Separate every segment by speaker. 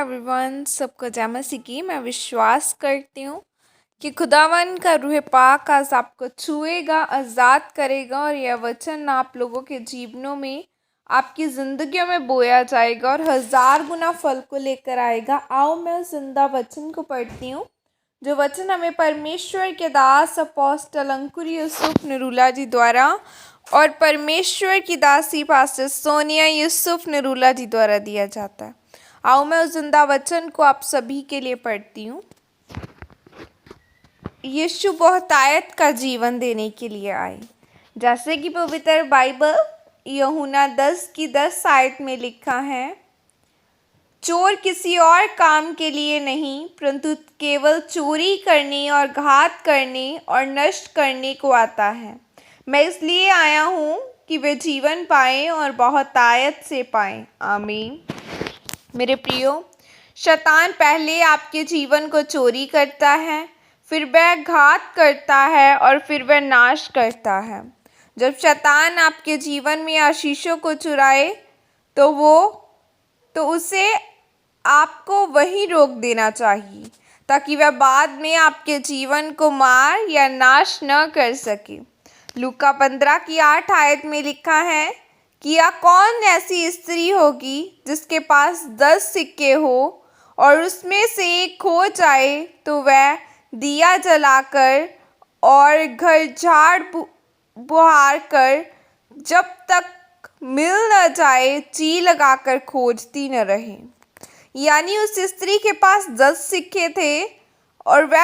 Speaker 1: Everyone, सबको जय मसीह की। मैं विश्वास करती हूँ कि खुदावन का रूह पाक आज आपको छुएगा, आज़ाद करेगा और यह वचन आप लोगों के जीवनों में, आपकी ज़िंदगियों में बोया जाएगा और 1000 गुना फल को लेकर आएगा। आओ मैं उस जिंदा वचन को पढ़ती हूँ, जो वचन हमें परमेश्वर के दास अपोस्टल अंकुर यूसुफ नरूला जी द्वारा और परमेश्वर की दासी पास्टर सोनिया यूसुफ नरूला जी द्वारा दिया जाता है। आओ मैं उस जिंदा वचन को आप सभी के लिए पढ़ती हूँ। यीशु बहुतायत का जीवन देने के लिए आए, जैसे कि पवित्र बाइबल यूहन्ना 10 की 10 आयत में लिखा है, चोर किसी और काम के लिए नहीं परंतु केवल चोरी करने और घात करने और नष्ट करने को आता है। मैं इसलिए आया हूँ कि वे जीवन पाएं और बहुतायत से पाएं। आमीन। मेरे प्रियो, शैतान पहले आपके जीवन को चोरी करता है, फिर वह घात करता है और फिर वह नाश करता है। जब शैतान आपके जीवन में आशीषों को चुराए तो उसे आपको वहीं रोक देना चाहिए, ताकि वह बाद में आपके जीवन को मार या नाश न कर सके। लूका 15 की 8 आयत में लिखा है कि या कौन ऐसी स्त्री होगी जिसके पास 10 सिक्के हो और उसमें से एक खो जाए तो वह दिया जलाकर और घर झाड़ बुहार कर जब तक मिल न जाए ची लगाकर खोजती न रहे। यानी उस स्त्री के पास 10 सिक्के थे और वह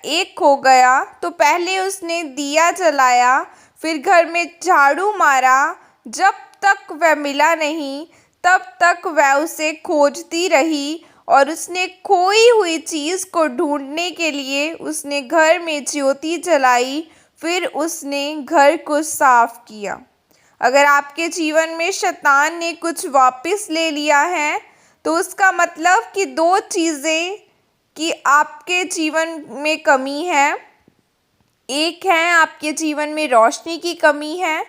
Speaker 1: एक खो गया तो पहले उसने दिया जलाया, फिर घर में झाड़ू मारा, जब तक वह मिला नहीं तब तक वह उसे खोजती रही और उसने खोई हुई चीज़ को ढूंढने के लिए उसने घर में ज्योति जलाई, फिर उसने घर को साफ किया। अगर आपके जीवन में शैतान ने कुछ वापस ले लिया है तो उसका मतलब कि 2 चीज़ें कि आपके जीवन में कमी है। एक है आपके जीवन में रोशनी की कमी है,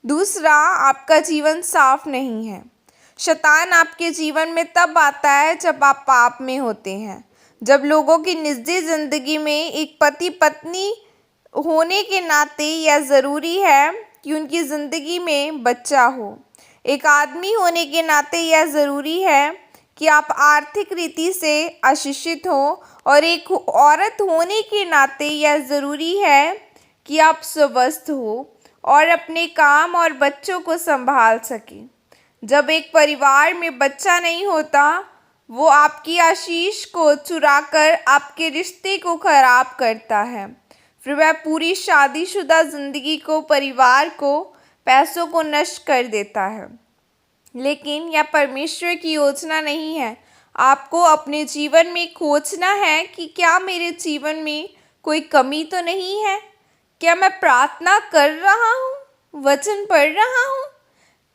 Speaker 1: दूसरा आपका जीवन साफ नहीं है। शैतान आपके जीवन में तब आता है जब आप पाप में होते हैं, जब लोगों की निजी ज़िंदगी में एक पति पत्नी होने के नाते यह ज़रूरी है कि उनकी ज़िंदगी में बच्चा हो। एक आदमी होने के नाते यह ज़रूरी है कि आप आर्थिक रीति से आशीषित हो और एक औरत होने के नाते यह ज़रूरी है कि आप स्वस्थ हो और अपने काम और बच्चों को संभाल सकें। जब एक परिवार में बच्चा नहीं होता, वो आपकी आशीष को चुराकर आपके रिश्ते को खराब करता है। फिर वह पूरी शादीशुदा ज़िंदगी को, परिवार को, पैसों को नष्ट कर देता है। लेकिन यह परमेश्वर की योजना नहीं है। आपको अपने जीवन में खोजना है कि क्या मेरे जीवन में कोई कमी तो नहीं है? क्या मैं प्रार्थना कर रहा हूँ, वचन पढ़ रहा हूँ?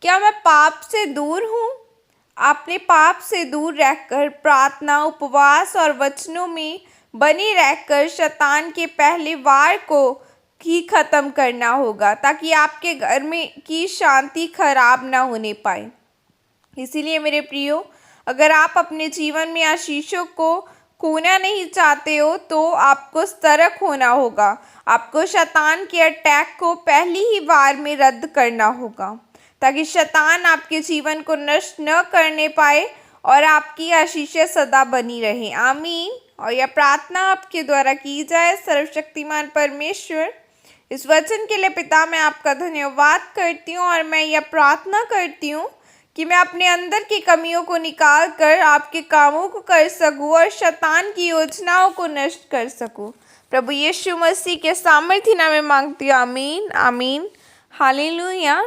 Speaker 1: क्या मैं पाप से दूर हूँ? आपने पाप से दूर रहकर प्रार्थना, उपवास और वचनों में बने रहकर शैतान के पहले वार को ही ख़त्म करना होगा, ताकि आपके घर में की शांति खराब ना होने पाए। इसीलिए मेरे प्रियो, अगर आप अपने जीवन में आशीषों को खोना नहीं चाहते हो तो आपको सतर्क होना होगा। आपको शैतान के अटैक को पहली ही बार में रद्द करना होगा, ताकि शैतान आपके जीवन को नष्ट न करने पाए और आपकी आशीषें सदा बनी रहे। आमीन। और यह प्रार्थना आपके द्वारा की जाए। सर्वशक्तिमान परमेश्वर, इस वचन के लिए पिता मैं आपका धन्यवाद करती हूँ और मैं यह प्रार्थना करती हूँ कि मैं अपने अंदर की कमियों को निकाल कर आपके कामों को कर सकूं और शैतान की योजनाओं को नष्ट कर सकूं। प्रभु यीशु मसीह के सामर्थ्य नाम में मांगती हूँ। आमीन, आमीन, हालेलुया।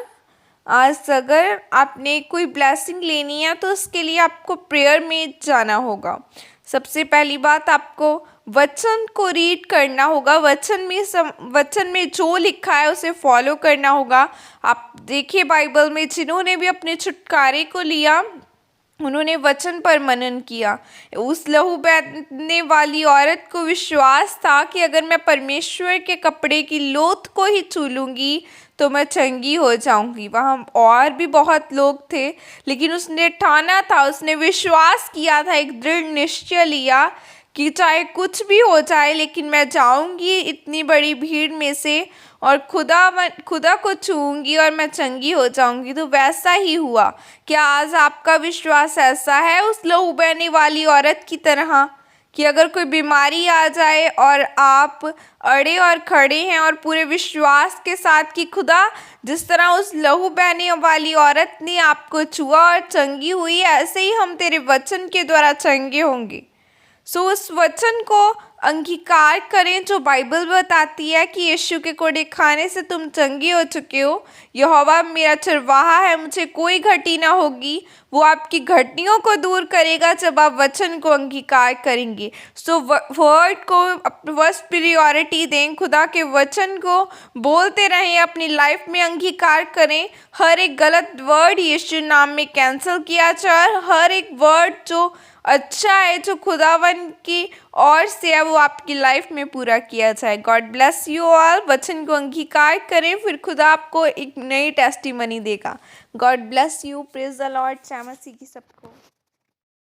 Speaker 1: आज अगर आपने कोई ब्लेसिंग लेनी है तो उसके लिए आपको प्रेयर में जाना होगा। सबसे पहली बात, आपको वचन को रीड करना होगा। वचन में जो लिखा है उसे फॉलो करना होगा। आप देखिए बाइबल में जिन्होंने भी अपने छुटकारे को लिया उन्होंने वचन पर मनन किया। उस लहू बहने वाली औरत को विश्वास था कि अगर मैं परमेश्वर के कपड़े की लोथ को ही छू लूँगी तो मैं चंगी हो जाऊंगी। वहाँ और भी बहुत लोग थे, लेकिन उसने ठाना था, उसने विश्वास किया था, एक दृढ़ निश्चय लिया कि चाहे कुछ भी हो जाए लेकिन मैं जाऊंगी इतनी बड़ी भीड़ में से और खुदा को छूऊंगी और मैं चंगी हो जाऊंगी। तो वैसा ही हुआ। क्या आज आपका विश्वास ऐसा है उस लहू बहने वाली औरत की तरह कि अगर कोई बीमारी आ जाए और आप अड़े और खड़े हैं और पूरे विश्वास के साथ कि खुदा, जिस तरह उस लहू बहने वाली औरत ने आपको छुआ और चंगी हुई, ऐसे ही हम तेरे वचन के द्वारा चंगे होंगे। सो उस वचन को अंगीकार करें जो बाइबल बताती है कि यीशु के कोड़े खाने से तुम चंगे हो चुके हो। यहोवा मेरा चरवाहा है, मुझे कोई घटी ना होगी। वो आपकी घटियों को दूर करेगा जब आप वचन को अंगीकार करेंगे। सो वर्ड को फर्स्ट प्रियोरिटी दें, खुदा के वचन को बोलते रहें, अपनी लाइफ में अंगीकार करें। हर एक गलत वर्ड यीशु नाम में कैंसिल किया जाए और हर एक वर्ड जो अच्छा है, जो खुदावन की ओर से है, वो आपकी लाइफ में पूरा किया जाए। God bless you all. वचन को अंगीकार करें, फिर खुदा आपको एक नई टेस्टिमनी देगा। God bless you. Praise the Lord. जय मसीह की सबको।